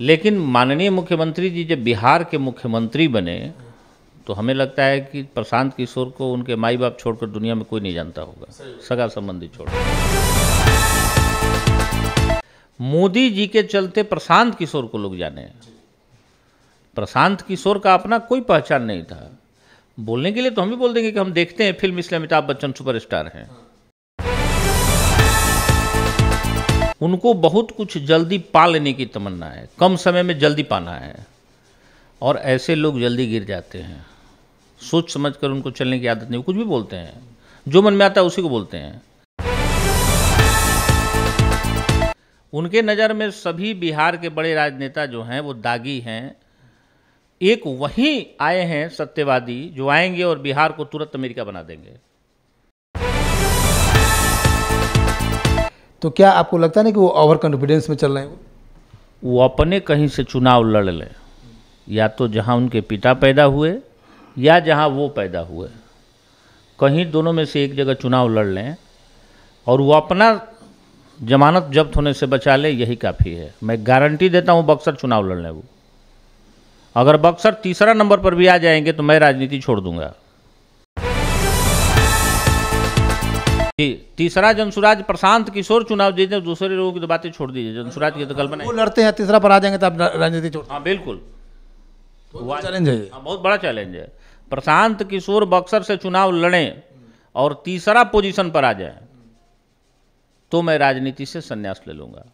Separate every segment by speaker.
Speaker 1: लेकिन माननीय मुख्यमंत्री जी जब बिहार के मुख्यमंत्री बने तो हमें लगता है कि प्रशांत किशोर को उनके माई बाप छोड़कर दुनिया में कोई नहीं जानता होगा, सगा संबंधी छोड़कर। मोदी जी के चलते प्रशांत किशोर को लोग जाने। प्रशांत किशोर का अपना कोई पहचान नहीं था। बोलने के लिए तो हम भी बोल देंगे कि हम देखते हैं फिल्म, इसलिए अमिताभ बच्चन सुपरस्टार हैं। उनको बहुत कुछ जल्दी पा लेने की तमन्ना है, कम समय में जल्दी पाना है, और ऐसे लोग जल्दी गिर जाते हैं। सोच समझकर उनको चलने की आदत नहीं, कुछ भी बोलते हैं, जो मन में आता है उसी को बोलते हैं। उनके नज़र में सभी बिहार के बड़े राजनेता जो हैं वो दागी हैं। एक वही आए हैं सत्यवादी जो आएंगे और बिहार को तुरंत अमेरिका बना देंगे।
Speaker 2: तो क्या आपको लगता नहीं कि वो ओवर कॉन्फिडेंस में चल रहे हैं?
Speaker 1: वो अपने कहीं से चुनाव लड़ लें, या तो जहां उनके पिता पैदा हुए या जहां वो पैदा हुए, कहीं दोनों में से एक जगह चुनाव लड़ लें और वो अपना जमानत जब्त होने से बचा ले, यही काफ़ी है। मैं गारंटी देता हूं बक्सर चुनाव लड़ लें वो। अगर बक्सर तीसरा नंबर पर भी आ जाएंगे तो मैं राजनीति छोड़ दूंगा। तीसरा जनसुराज प्रशांत किशोर चुनाव जीते, दूसरे लोगों की तो बातें छोड़ दीजिए, जनसुराज की तो कल्पना।
Speaker 2: वो लड़ते हैं, तीसरा पर आ जाएंगे तो आप राजनीति छोड़।
Speaker 1: हाँ बिल्कुल,
Speaker 2: चैलेंज है,
Speaker 1: बहुत बड़ा चैलेंज है। प्रशांत किशोर बक्सर से चुनाव लड़ें और तीसरा पोजीशन पर आ जाए तो मैं राजनीति से संन्यास ले लूंगा।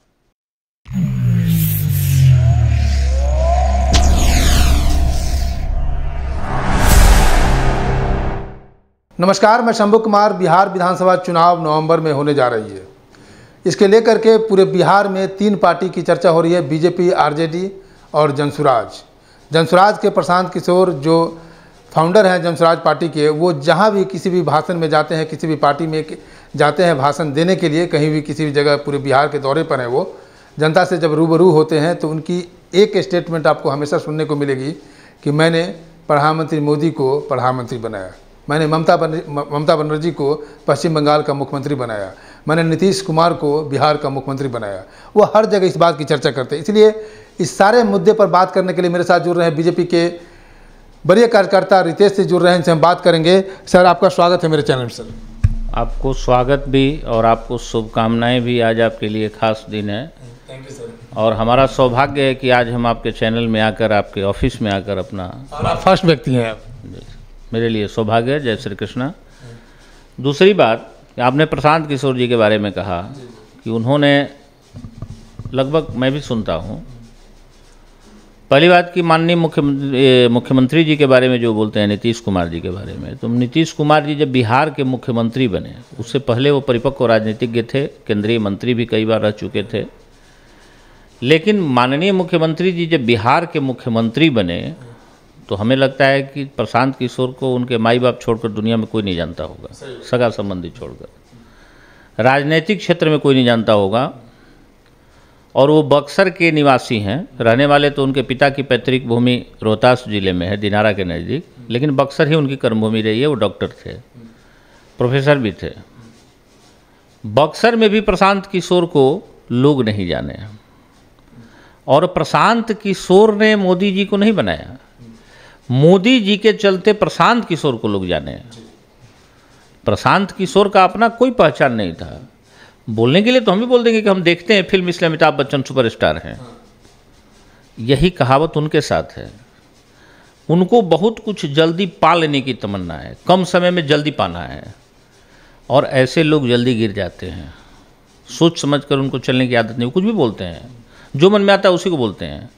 Speaker 2: नमस्कार, मैं शंभू कुमार। बिहार विधानसभा चुनाव नवंबर में होने जा रही है। इसके लेकर के पूरे बिहार में 3 पार्टी की चर्चा हो रही है, बीजेपी, आरजेडी और जनसुराज। जनसुराज के प्रशांत किशोर जो फाउंडर हैं जनसुराज पार्टी के, वो जहां भी किसी भी भाषण में जाते हैं, किसी भी पार्टी में जाते हैं भाषण देने के लिए, कहीं भी किसी भी जगह पूरे बिहार के दौरे पर हैं, वो जनता से जब रूबरू होते हैं तो उनकी एक स्टेटमेंट आपको हमेशा सुनने को मिलेगी कि मैंने प्रधानमंत्री मोदी को प्रधानमंत्री बनाया, मैंने ममता बनर्जी को पश्चिम बंगाल का मुख्यमंत्री बनाया, मैंने नीतीश कुमार को बिहार का मुख्यमंत्री बनाया। वो हर जगह इस बात की चर्चा करते हैं। इसलिए इस सारे मुद्दे पर बात करने के लिए मेरे साथ जुड़ रहे हैं बीजेपी के बड़े कार्यकर्ता रितेश से जुड़ रहे हैं, इनसे हम बात करेंगे। सर, आपका स्वागत है मेरे चैनल में। सर,
Speaker 1: आपको स्वागत भी और आपको शुभकामनाएं भी। आज आपके लिए खास दिन है।
Speaker 2: Thank you sir.
Speaker 1: और हमारा सौभाग्य है कि आज हम आपके चैनल में आकर, आपके ऑफिस में आकर अपना,
Speaker 2: आप फर्स्ट व्यक्ति हैं।
Speaker 1: मेरे लिए सौभाग्य है। जय श्री कृष्णा। दूसरी बात, आपने प्रशांत किशोर जी के बारे में कहा कि उन्होंने लगभग, मैं भी सुनता हूँ, पहली बात कि माननीय मुख्यमंत्री जी के बारे में जो बोलते हैं नीतीश कुमार जी के बारे में, तो नीतीश कुमार जी जब बिहार के मुख्यमंत्री बने उससे पहले वो परिपक्व राजनीतिज्ञ थे, केंद्रीय मंत्री भी कई बार रह चुके थे। लेकिन माननीय मुख्यमंत्री जी जब बिहार के मुख्यमंत्री बने तो हमें लगता है कि प्रशांत किशोर को उनके माई बाप छोड़कर दुनिया में कोई नहीं जानता होगा, सगा संबंधी छोड़कर। राजनीतिक क्षेत्र में कोई नहीं जानता होगा। और वो बक्सर के निवासी हैं, रहने वाले तो उनके पिता की पैतृक भूमि रोहतास जिले में है, दिनारा के नज़दीक, लेकिन बक्सर ही उनकी कर्मभूमि रही है। वो डॉक्टर थे, प्रोफेसर भी थे। बक्सर में भी प्रशांत किशोर को लोग नहीं जाने, और प्रशांत किशोर ने मोदी जी को नहीं बनाया। मोदी जी के चलते प्रशांत किशोर को लोग जाने। प्रशांत किशोर का अपना कोई पहचान नहीं था। बोलने के लिए तो हम भी बोल देंगे कि हम देखते हैं फिल्म, इसलिए अमिताभ बच्चन सुपरस्टार हैं। यही कहावत उनके साथ है। उनको बहुत कुछ जल्दी पा लेने की तमन्ना है, कम समय में जल्दी पाना है, और ऐसे लोग जल्दी गिर जाते हैं। सोच समझकर उनको चलने की आदत नहीं, कुछ भी बोलते हैं, जो मन में आता है उसी को बोलते हैं।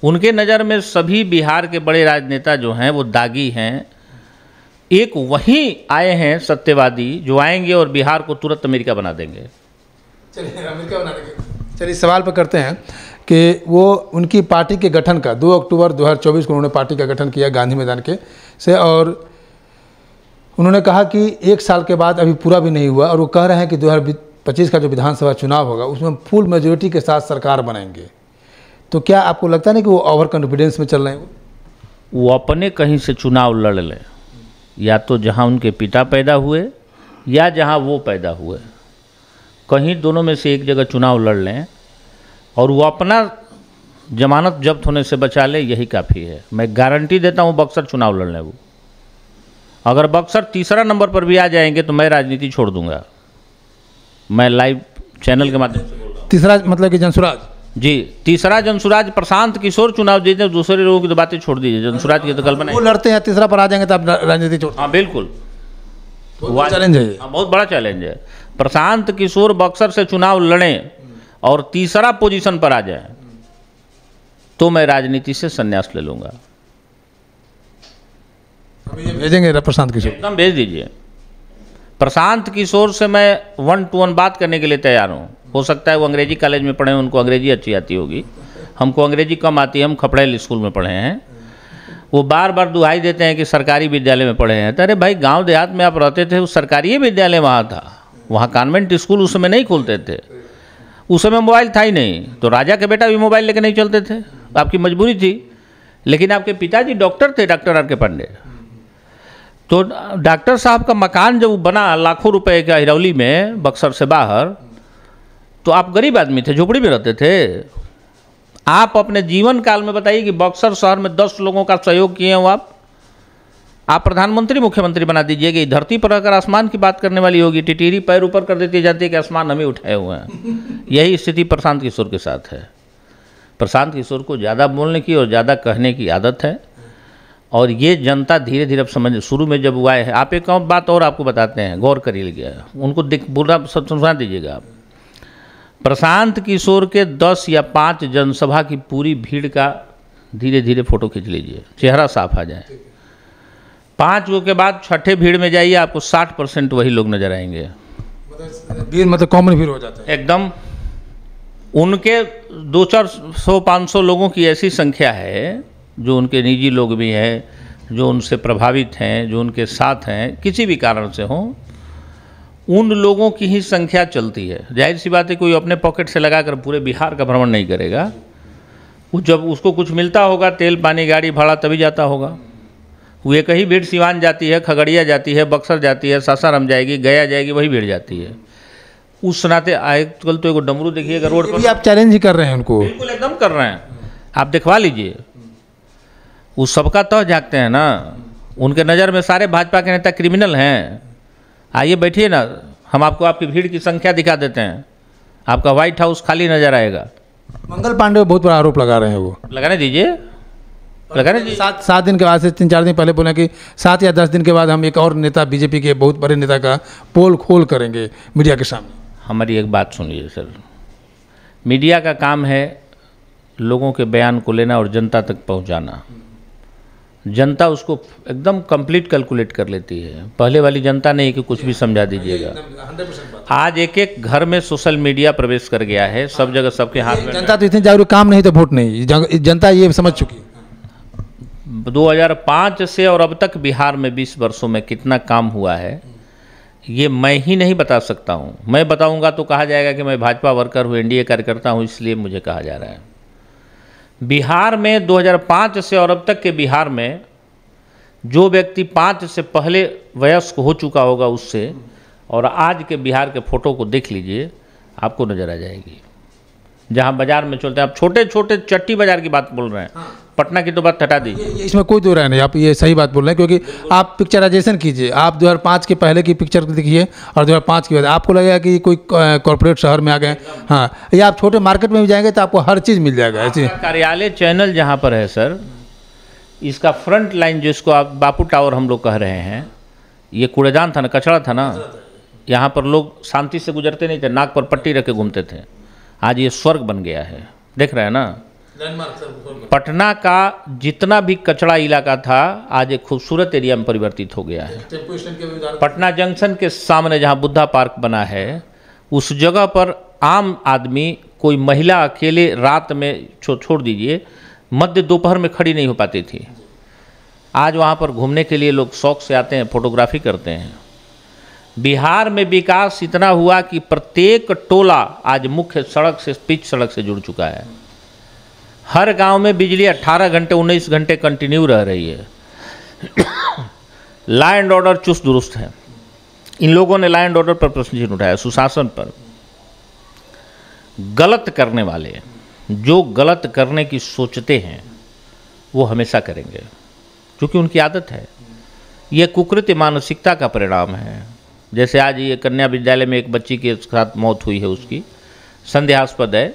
Speaker 1: उनके नज़र में सभी बिहार के बड़े राजनेता जो हैं वो दागी हैं। एक वही आए हैं सत्यवादी जो आएंगे और बिहार को तुरंत अमेरिका बना देंगे।
Speaker 2: चलिए, अमेरिका बना देंगे। चलिए, सवाल पर करते हैं कि वो उनकी पार्टी के गठन का 2 अक्टूबर 2024 को उन्होंने पार्टी का गठन किया गांधी मैदान के से, और उन्होंने कहा कि 1 साल के बाद अभी पूरा भी नहीं हुआ, और वो कह रहे हैं कि 2025 का जो विधानसभा चुनाव होगा उसमें फुल मेजोरिटी के साथ सरकार बनाएंगे। तो क्या आपको लगता नहीं कि वो ओवर कॉन्फिडेंस में चल रहे हैं?
Speaker 1: वो अपने कहीं से चुनाव लड़ लें, या तो जहां उनके पिता पैदा हुए या जहां वो पैदा हुए, कहीं दोनों में से एक जगह चुनाव लड़ लें और वो अपना जमानत जब्त होने से बचा ले, यही काफ़ी है। मैं गारंटी देता हूँ बक्सर चुनाव लड़ने वो। अगर बक्सर तीसरा नंबर पर भी आ जाएंगे तो मैं राजनीति छोड़ दूंगा। मैं लाइव चैनल के माध्यम से बोल रहा हूँ।
Speaker 2: तीसरा मतलब कि जंसुराज
Speaker 1: जी, तीसरा जंसुराज। प्रशांत किशोर चुनाव जीते, दूसरे लोगों की तो बातें छोड़ दीजिए, जंसुराज की तो कल्पना
Speaker 2: वो लड़ते हैं, तीसरा पर आ जाएंगे तो आप राजनीति छोड़।
Speaker 1: हाँ बिल्कुल,
Speaker 2: चैलेंज है ये।
Speaker 1: हाँ, बहुत बड़ा चैलेंज है। प्रशांत किशोर बक्सर से चुनाव लड़ें और तीसरा पोजीशन पर आ जाए तो मैं राजनीति से संन्यास ले लूंगा।
Speaker 2: भेजेंगे प्रशांत किशोर?
Speaker 1: एकदम भेज दीजिए। प्रशांत किशोर से मैं 1-to-1 बात करने के लिए तैयार हूँ। हो सकता है वो अंग्रेजी कॉलेज में पढ़े, उनको अंग्रेजी अच्छी आती होगी, हमको अंग्रेजी कम आती है, हम खपड़ेल स्कूल में पढ़े हैं। वो बार बार दुहाई देते हैं कि सरकारी विद्यालय में पढ़े हैं। अरे भाई, गांव देहात में आप रहते थे, उस सरकारी विद्यालय वहाँ था, वहाँ कॉन्वेंट स्कूल उस समय नहीं खोलते थे, उस समय मोबाइल था ही नहीं, तो राजा के बेटा भी मोबाइल लेकर नहीं चलते थे, आपकी मजबूरी थी। लेकिन आपके पिताजी डॉक्टर थे, डॉक्टर आर के पांडे। तो डॉक्टर साहब का मकान जब बना लाखों रुपए का हिरौली में, बक्सर से बाहर, तो आप गरीब आदमी थे, झोपड़ी में रहते थे। आप अपने जीवन काल में बताइए कि बक्सर शहर में 10 लोगों का सहयोग किए हो आप प्रधानमंत्री मुख्यमंत्री बना दीजिए कि धरती पर अगर आसमान की बात करने वाली होगी, टिटीरी पैर ऊपर कर देती जाती है कि आसमान हमें उठाए हुए हैं। यही स्थिति प्रशांत किशोर के साथ है। प्रशांत किशोर को ज़्यादा बोलने की और ज़्यादा कहने की आदत है, और ये जनता धीरे धीरे अब समझ, शुरू में जब हुआ है, आप एक बात और आपको बताते हैं, गौर करिएगा, उनको बुरा सुना दीजिएगा आप। प्रशांत किशोर के 10 या 5 जनसभा की पूरी भीड़ का धीरे धीरे फोटो खींच लीजिए, चेहरा साफ आ जाए। 5 गो के बाद छठे भीड़ में जाइए, आपको 60% वही लोग नजर आएंगे।
Speaker 2: भीड़ मतलब कॉमन भीड़ हो जाता है
Speaker 1: एकदम। उनके 200-400-500 लोगों की ऐसी संख्या है जो उनके निजी लोग भी हैं, जो उनसे प्रभावित हैं, जो उनके साथ हैं, किसी भी कारण से हों, उन लोगों की ही संख्या चलती है। जाहिर सी बात है, कोई अपने पॉकेट से लगाकर पूरे बिहार का भ्रमण नहीं करेगा। वो जब उसको कुछ मिलता होगा, तेल पानी गाड़ी भाड़ा, तभी जाता होगा। वो एक ही भीड़ सिवान जाती है, खगड़िया जाती है, बक्सर जाती है, सासाराम जाएगी, गया जाएगी, वही भीड़ जाती है। उस नाते आजकल तो एक डमरू देखिएगा रोड पर,
Speaker 2: आप चैलेंज ही कर रहे हैं उनको।
Speaker 1: बिल्कुल एकदम कर रहे हैं, आप दिखवा लीजिए। वो सबका तह झाँकते हैं ना, उनके नज़र में सारे भाजपा के नेता क्रिमिनल हैं। आइए बैठिए ना, हम आपको आपकी भीड़ की संख्या दिखा देते हैं, आपका व्हाइट हाउस खाली नजर आएगा।
Speaker 2: मंगल पांडे बहुत बड़ा आरोप लगा रहे हैं, वो
Speaker 1: लगाने दीजिए, लगाने दीजिए।
Speaker 2: 7 दिन के बाद से 3-4 दिन पहले बोले कि 7 या 10 दिन के बाद हम एक और नेता, बीजेपी के बहुत बड़े नेता का पोल खोल करेंगे मीडिया के सामने।
Speaker 1: हमारी एक बात सुनिए सर, मीडिया का काम है लोगों के बयान को लेना और जनता तक पहुंचाना। जनता उसको एकदम कंप्लीट कैलकुलेट कर लेती है, पहले वाली जनता नहीं कि कुछ भी समझा दीजिएगा। आज एक एक घर में सोशल मीडिया प्रवेश कर गया है, सब जगह सबके हाथ में।
Speaker 2: जनता तो इतनी जागरूक, काम नहीं तो वोट नहीं, जनता ये समझ चुकी।
Speaker 1: 2005 से और अब तक बिहार में 20 वर्षों में कितना काम हुआ है, ये मैं ही नहीं बता सकता हूँ। मैं बताऊँगा तो कहा जाएगा कि मैं भाजपा वर्कर हूँ, एनडीए कार्यकर्ता हूँ, इसलिए मुझे कहा जा रहा है। बिहार में 2005 से और अब तक के बिहार में जो व्यक्ति 5 से पहले वयस्क हो चुका होगा उससे, और आज के बिहार के फोटो को देख लीजिए, आपको नज़र आ जाएगी। जहाँ बाजार में चलते हैं, आप छोटे छोटे चट्टी बाजार की बात बोल रहे हैं, पटना की तो बात हटा दीजिए,
Speaker 2: इसमें कोई दो राय नहीं, आप ये सही बात बोल रहे हैं। क्योंकि आप पिक्चराइजेशन कीजिए, आप 2005 के पहले की पिक्चर देखिए और 2005 की बाद आपको लगेगा कि कोई कॉर्पोरेट शहर में आ गए। हाँ, या आप छोटे मार्केट में भी जाएंगे तो आपको हर चीज़ मिल जाएगा। ऐसे
Speaker 1: कार्यालय चैनल जहाँ पर है सर, इसका फ्रंट लाइन जिसको आप बापू टावर हम लोग कह रहे हैं, ये कूड़ेदान था ना, कचरा था ना, यहाँ पर लोग शांति से गुजरते नहीं थे, नाक पर पट्टी रख के घूमते थे। आज ये स्वर्ग बन गया है, देख रहे हैं ना। पटना का जितना भी कचरा इलाका था आज एक खूबसूरत एरिया में परिवर्तित हो गया है। पटना जंक्शन के सामने जहाँ बुद्धा पार्क बना है, उस जगह पर आम आदमी, कोई महिला अकेले रात में छोड़ दीजिए, मध्य दोपहर में खड़ी नहीं हो पाती थी। आज वहाँ पर घूमने के लिए लोग शौक से आते हैं, फोटोग्राफी करते हैं। बिहार में विकास इतना हुआ कि प्रत्येक टोला आज मुख्य सड़क से, पिच सड़क से जुड़ चुका है। हर गांव में बिजली 18 घंटे 19 घंटे कंटिन्यू रह रही है। लॉ एंड ऑर्डर चुस्त दुरुस्त है। इन लोगों ने लॉ एंड ऑर्डर पर प्रश्न चिन्ह उठाया, सुशासन पर। गलत करने वाले जो गलत करने की सोचते हैं वो हमेशा करेंगे, क्योंकि उनकी आदत है। ये कुकृत्य मानसिकता का परिणाम है। जैसे आज ये कन्या विद्यालय में एक बच्ची के साथ मौत हुई है, उसकी संदेहास्पद है।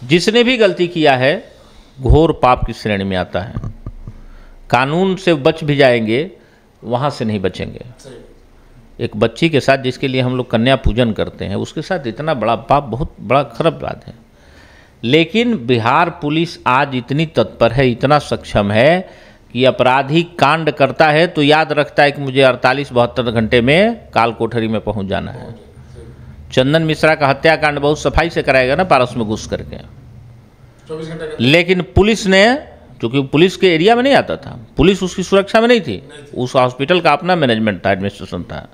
Speaker 1: जिसने भी गलती किया है घोर पाप की श्रेणी में आता है। कानून से बच भी जाएंगे, वहाँ से नहीं बचेंगे। एक बच्ची के साथ जिसके लिए हम लोग कन्या पूजन करते हैं, उसके साथ इतना बड़ा पाप बहुत बड़ा खराब बात है। लेकिन बिहार पुलिस आज इतनी तत्पर है, इतना सक्षम है कि अपराधी कांड करता है तो याद रखता है कि मुझे 48-72 घंटे में काल कोठरी में पहुंच जाना है। चंदन मिश्रा का हत्याकांड बहुत सफाई से कराएगा ना, पारस में घुस करके।
Speaker 2: 24 घंटे।
Speaker 1: लेकिन पुलिस ने, क्योंकि पुलिस के एरिया में नहीं आता था, पुलिस उसकी सुरक्षा में नहीं थी, उस हॉस्पिटल का अपना मैनेजमेंट था, एडमिनिस्ट्रेशन था,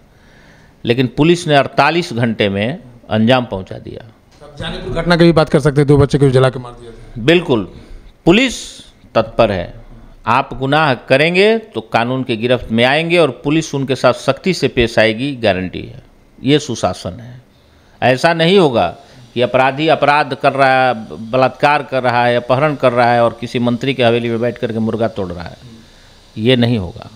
Speaker 1: लेकिन पुलिस ने 48 घंटे में अंजाम पहुंचा दिया।
Speaker 2: अब जानीपुर घटना की भी बात कर सकते हैं, 2 बच्चे को जला के मार दिया था।
Speaker 1: बिल्कुल, पुलिस तत्पर है। आप गुनाह करेंगे तो कानून के गिरफ्त में आएंगे और पुलिस उनके साथ सख्ती से पेश आएगी, गारंटी है। ये सुशासन है। ऐसा नहीं होगा कि अपराधी अपराध कर रहा है, बलात्कार कर रहा है, अपहरण कर रहा है और किसी मंत्री के हवेली में बैठ करके मुर्गा तोड़ रहा है। ये नहीं होगा,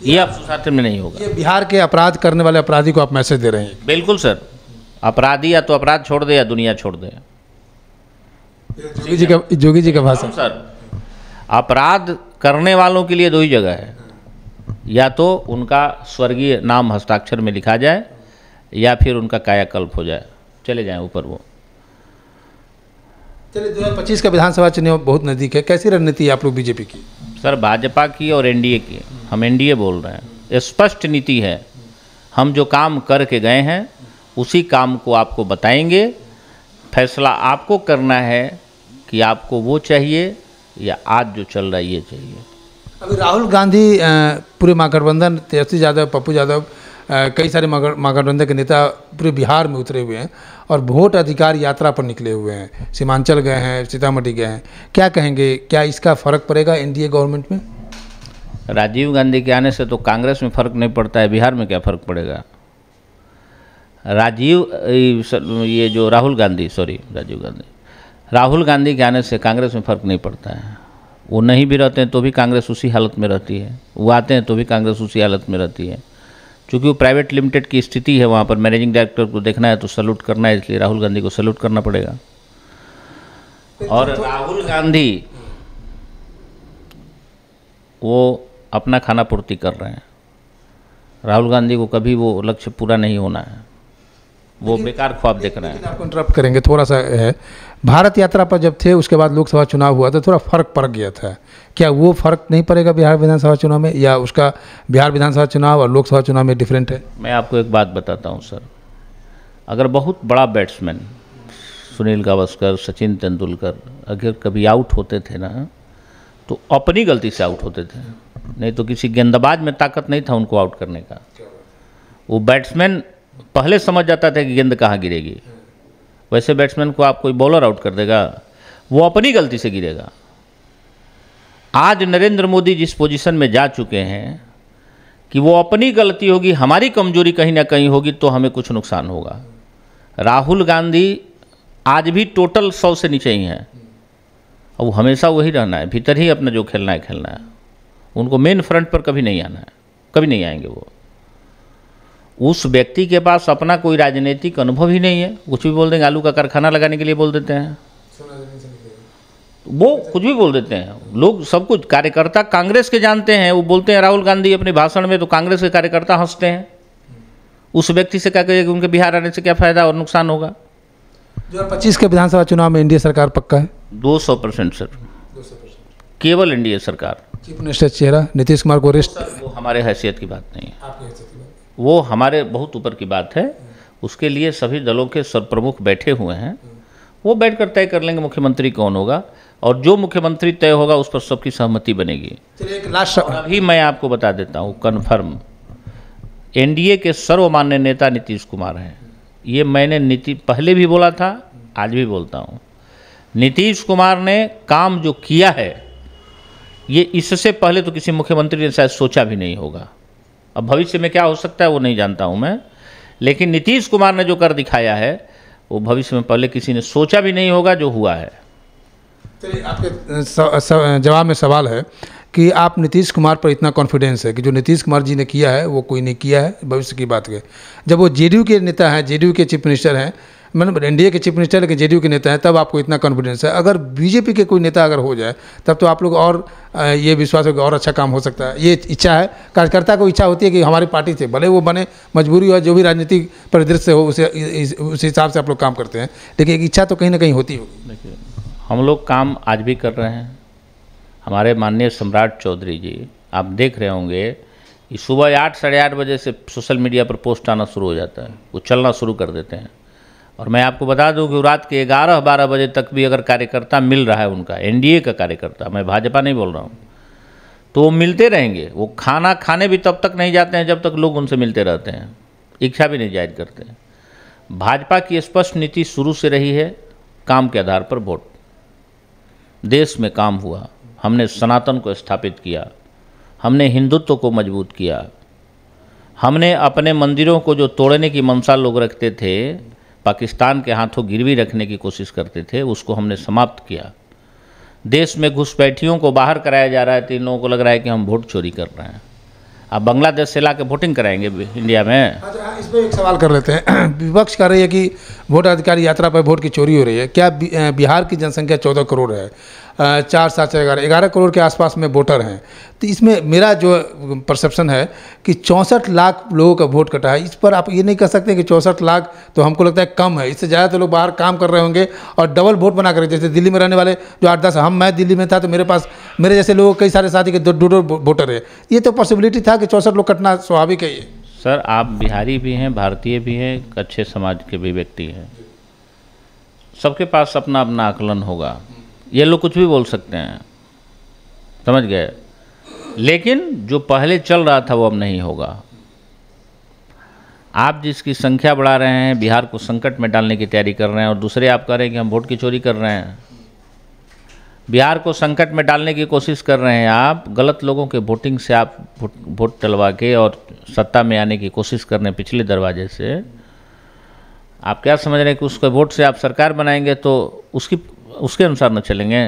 Speaker 1: ये अब सुशासन में नहीं होगा।
Speaker 2: ये बिहार के अपराध करने वाले अपराधी को आप मैसेज दे रहे हैं।
Speaker 1: बिल्कुल सर, अपराधी या तो अपराध छोड़ दे या दुनिया छोड़ दे।
Speaker 2: जोगी जी का भाषण।
Speaker 1: सर, अपराध करने वालों के लिए 2 ही जगह है, या तो उनका स्वर्गीय नाम हस्ताक्षर में लिखा जाए या फिर उनका कायाकल्प हो जाए, चले जाएं ऊपर वो।
Speaker 2: चलिए, 2025 का विधानसभा चुनाव बहुत नज़दीक है, कैसी रणनीति है आप लोग बीजेपी की?
Speaker 1: सर, भाजपा की और एनडीए की, हम एनडीए बोल रहे हैं। स्पष्ट नीति है। हम जो काम करके गए हैं उसी काम को आपको बताएंगे। फैसला आपको करना है कि आपको वो चाहिए या आज जो चल रहा है ये चाहिए।
Speaker 2: अभी राहुल गांधी पूरे महागठबंधन, तेजस्वी यादव, पप्पू यादव, कई सारे महागठबंधन के नेता पूरे बिहार में उतरे हुए हैं और वोट अधिकार यात्रा पर निकले हुए हैं। सीमांचल गए हैं, सीतामढ़ी गए हैं। क्या कहेंगे, क्या इसका फ़र्क पड़ेगा एनडीए गवर्नमेंट में?
Speaker 1: राजीव गांधी के आने से तो कांग्रेस में फ़र्क नहीं पड़ता है, बिहार में क्या फ़र्क पड़ेगा? ये जो राहुल गांधी के आने से कांग्रेस में फ़र्क नहीं पड़ता है। वो नहीं भी रहते हैं तो भी कांग्रेस उसी हालत में रहती है, वो आते हैं तो भी कांग्रेस उसी हालत में रहती है। चूँकि वो प्राइवेट लिमिटेड की स्थिति है, वहाँ पर मैनेजिंग डायरेक्टर को देखना है तो सैल्यूट करना है, इसलिए राहुल गांधी को सैल्यूट करना पड़ेगा। और राहुल गांधी वो अपना खाना पूर्ति कर रहे हैं। राहुल गांधी को कभी वो लक्ष्य पूरा नहीं होना है, वो बेकार ख्वाब देख रहे हैं।
Speaker 2: आपको इंटरप्ट करेंगे, थोड़ा सा है। भारत यात्रा पर जब थे उसके बाद लोकसभा चुनाव हुआ तो थोड़ा फर्क पड़ गया था, क्या वो फर्क नहीं पड़ेगा बिहार विधानसभा चुनाव में, या उसका बिहार विधानसभा चुनाव और लोकसभा चुनाव में डिफरेंट है?
Speaker 1: मैं आपको एक बात बताता हूँ सर, अगर बहुत बड़ा बैट्समैन सुनील गावस्कर, सचिन तेंदुलकर अगर कभी आउट होते थे ना तो अपनी गलती से आउट होते थे, नहीं तो किसी गेंदबाज में ताकत नहीं था उनको आउट करने का। वो बैट्समैन पहले समझ जाता था कि गेंद कहाँ गिरेगी। वैसे बैट्समैन को आप कोई बॉलर आउट कर देगा, वो अपनी गलती से गिरेगा। आज नरेंद्र मोदी जिस पोजीशन में जा चुके हैं कि वो अपनी गलती होगी, हमारी कमजोरी कहीं ना कहीं होगी तो हमें कुछ नुकसान होगा। राहुल गांधी आज भी टोटल 100 से नीचे ही हैं, और वो हमेशा वही रहना है, भीतर ही अपना जो खेलना है खेलना है। उनको मेन फ्रंट पर कभी नहीं आना है, कभी नहीं आएंगे वो। उस व्यक्ति के पास अपना कोई राजनीतिक अनुभव ही नहीं है, कुछ भी बोल देंगे। आलू का कारखाना लगाने के लिए बोल देते हैं, वो कुछ भी बोल देते हैं। लोग सब कुछ, कार्यकर्ता कांग्रेस के जानते हैं, वो बोलते हैं राहुल गांधी अपने भाषण में, तो कांग्रेस के कार्यकर्ता हंसते हैं। उस व्यक्ति से क्या कहेगा कि उनके बिहार आने से क्या फायदा और नुकसान होगा?
Speaker 2: 2025 के विधानसभा चुनाव में एनडीए सरकार पक्का है?
Speaker 1: 200% सर, केवल एनडीए सरकार।
Speaker 2: चीफ मिनिस्टर चेहरा नीतीश कुमार को अरेस्ट,
Speaker 1: वो हमारे हैसियत की बात नहीं है, वो हमारे बहुत ऊपर की बात है। उसके लिए सभी दलों के सरप्रमुख बैठे हुए हैं, वो बैठकर तय कर लेंगे मुख्यमंत्री कौन होगा, और जो मुख्यमंत्री तय होगा उस पर सबकी सहमति बनेगी।
Speaker 2: चलिए, एक लास्ट
Speaker 1: अभी मैं आपको बता देता हूँ कन्फर्म, एनडीए के सर्वमान्य नेता नीतीश कुमार हैं। ये मैंने पहले भी बोला था, आज भी बोलता हूँ। नीतीश कुमार ने काम जो किया है, ये इससे पहले तो किसी मुख्यमंत्री ने शायद सोचा भी नहीं होगा। अब भविष्य में क्या हो सकता है वो नहीं जानता हूँ मैं, लेकिन नीतीश कुमार ने जो कर दिखाया है वो भविष्य में पहले किसी ने सोचा भी नहीं होगा जो हुआ है।
Speaker 2: चलिए, आपके जवाब में सवाल है कि आप नीतीश कुमार पर इतना कॉन्फिडेंस है कि जो नीतीश कुमार जी ने किया है वो कोई नहीं किया है, भविष्य की बात है। जब वो जेडीयू के नेता हैं, जेडीयू के चीफ मिनिस्टर हैं, मतलब एनडीए के चीफ मिनिस्टर लेकिन जेडीयू के नेता हैं, तब आपको इतना कॉन्फिडेंस है। अगर बीजेपी के कोई नेता अगर हो जाए तब तो आप लोग और ये विश्वास है कि और अच्छा काम हो सकता है। ये इच्छा है, कार्यकर्ता को इच्छा होती है कि हमारी पार्टी से भले वो बने, मजबूरी हो, जो भी राजनीतिक परिदृश्य हो उस हिसाब से आप लोग काम करते हैं, लेकिन एक इच्छा तो कहीं ना कहीं होती होगी।
Speaker 1: देखिए, हम लोग काम आज भी कर रहे हैं। हमारे माननीय सम्राट चौधरी जी, आप देख रहे होंगे कि सुबह 8 साढ़े 8 बजे से सोशल मीडिया पर पोस्ट आना शुरू हो जाता है, वो चलना शुरू कर देते हैं। और मैं आपको बता दूं कि रात के 11-12 बजे तक भी अगर कार्यकर्ता मिल रहा है उनका, एनडीए का कार्यकर्ता, मैं भाजपा नहीं बोल रहा हूँ, तो वो मिलते रहेंगे। वो खाना खाने भी तब तक नहीं जाते हैं जब तक लोग उनसे मिलते रहते हैं, इच्छा भी नहीं जाहिर करते हैं। भाजपा की स्पष्ट नीति शुरू से रही है काम के आधार पर वोट। देश में काम हुआ, हमने सनातन को स्थापित किया, हमने हिंदुत्व को मजबूत किया, हमने अपने मंदिरों को जो तोड़ने की मंशा लोग रखते थे, पाकिस्तान के हाथों गिरवी रखने की कोशिश करते थे, उसको हमने समाप्त किया। देश में घुसपैठियों को बाहर कराया जा रहा है तो इन लोगों को लग रहा है कि हम वोट चोरी कर रहे हैं। अब बांग्लादेश से ला के वोटिंग कराएंगे इंडिया में।
Speaker 2: अच्छा, इस पर एक सवाल कर लेते हैं। विपक्ष कह रही है कि वोट अधिकार यात्रा पर वोट की चोरी हो रही है। क्या बिहार की जनसंख्या 14 करोड़ है, 4, 7, 11 करोड़ के आसपास में वोटर हैं, तो इसमें मेरा जो परसेप्शन है कि 64 लाख लोगों का वोट कटा है। इस पर आप ये नहीं कह सकते कि 64 लाख तो हमको लगता है कम है, इससे ज़्यादा तो लोग बाहर काम कर रहे होंगे और डबल वोट बना कर, जैसे दिल्ली में रहने वाले जो 8-10, मैं दिल्ली में था तो मेरे पास मेरे जैसे लोग कई सारे साथी के 2 वोटर है। ये तो पॉसिबिलिटी था कि 64 लोग कटना स्वाभाविक है। ये
Speaker 1: सर, आप बिहारी भी हैं, भारतीय भी हैं, अच्छे समाज के भी व्यक्ति हैं, सबके पास अपना अपना आकलन होगा। ये लोग कुछ भी बोल सकते हैं, समझ गए, लेकिन जो पहले चल रहा था वो अब नहीं होगा। आप जिसकी संख्या बढ़ा रहे हैं, बिहार को संकट में डालने की तैयारी कर रहे हैं, और दूसरे आप कह रहे हैं कि हम वोट की चोरी कर रहे हैं। बिहार को संकट में डालने की कोशिश कर रहे हैं आप, गलत लोगों के वोटिंग से आप वोट टलवा के और सत्ता में आने की कोशिश कर रहे हैं पिछले दरवाजे से। आप क्या समझ रहे हैं कि उसके वोट से आप सरकार बनाएंगे तो उसके अनुसार न चलेंगे?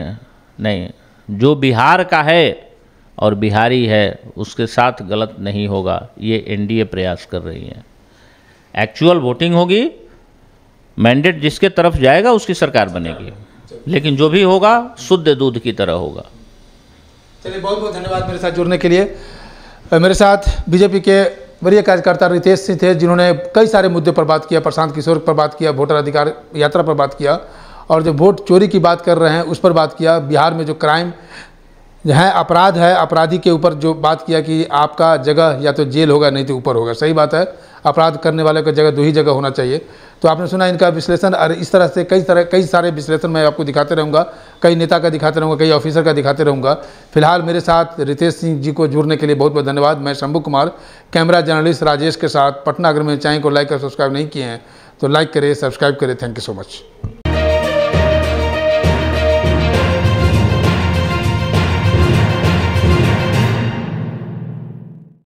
Speaker 1: नहीं, जो बिहार का है और बिहारी है उसके साथ गलत नहीं होगा। ये एनडीए प्रयास कर रही है। एक्चुअल वोटिंग होगी, मैंडेट जिसके तरफ जाएगा उसकी सरकार बनेगी, लेकिन जो भी होगा शुद्ध दूध की तरह होगा।
Speaker 2: चलिए, बहुत बहुत धन्यवाद मेरे साथ जुड़ने के लिए। मेरे साथ बीजेपी के वरीय कार्यकर्ता रितेश सिंह थे, जिन्होंने कई सारे मुद्दे पर बात किया, प्रशांत किशोर पर बात किया, वोटर अधिकार यात्रा पर बात किया, और जो वोट चोरी की बात कर रहे हैं उस पर बात किया। बिहार में जो क्राइम है, अपराध है, अपराधी के ऊपर जो बात किया कि आपका जगह या तो जेल होगा नहीं तो ऊपर होगा। सही बात है, अपराध करने वाले का जगह 2 ही जगह होना चाहिए। तो आपने सुना इनका विश्लेषण, और इस तरह से कई सारे विश्लेषण मैं आपको दिखाते रहूँगा, कई नेता का दिखाते रहूँगा, कई ऑफिसर का दिखाते रहूँगा। फिलहाल मेरे साथ रितेश सिंह जी को जुड़ने के लिए बहुत बहुत धन्यवाद। मैं शंभू कुमार, कैमरा जर्नलिस्ट राजेश के साथ पटना। अगर मेरे चैनल को लाइक और सब्सक्राइब नहीं किए हैं तो लाइक करें, सब्सक्राइब करें। Thank you so much.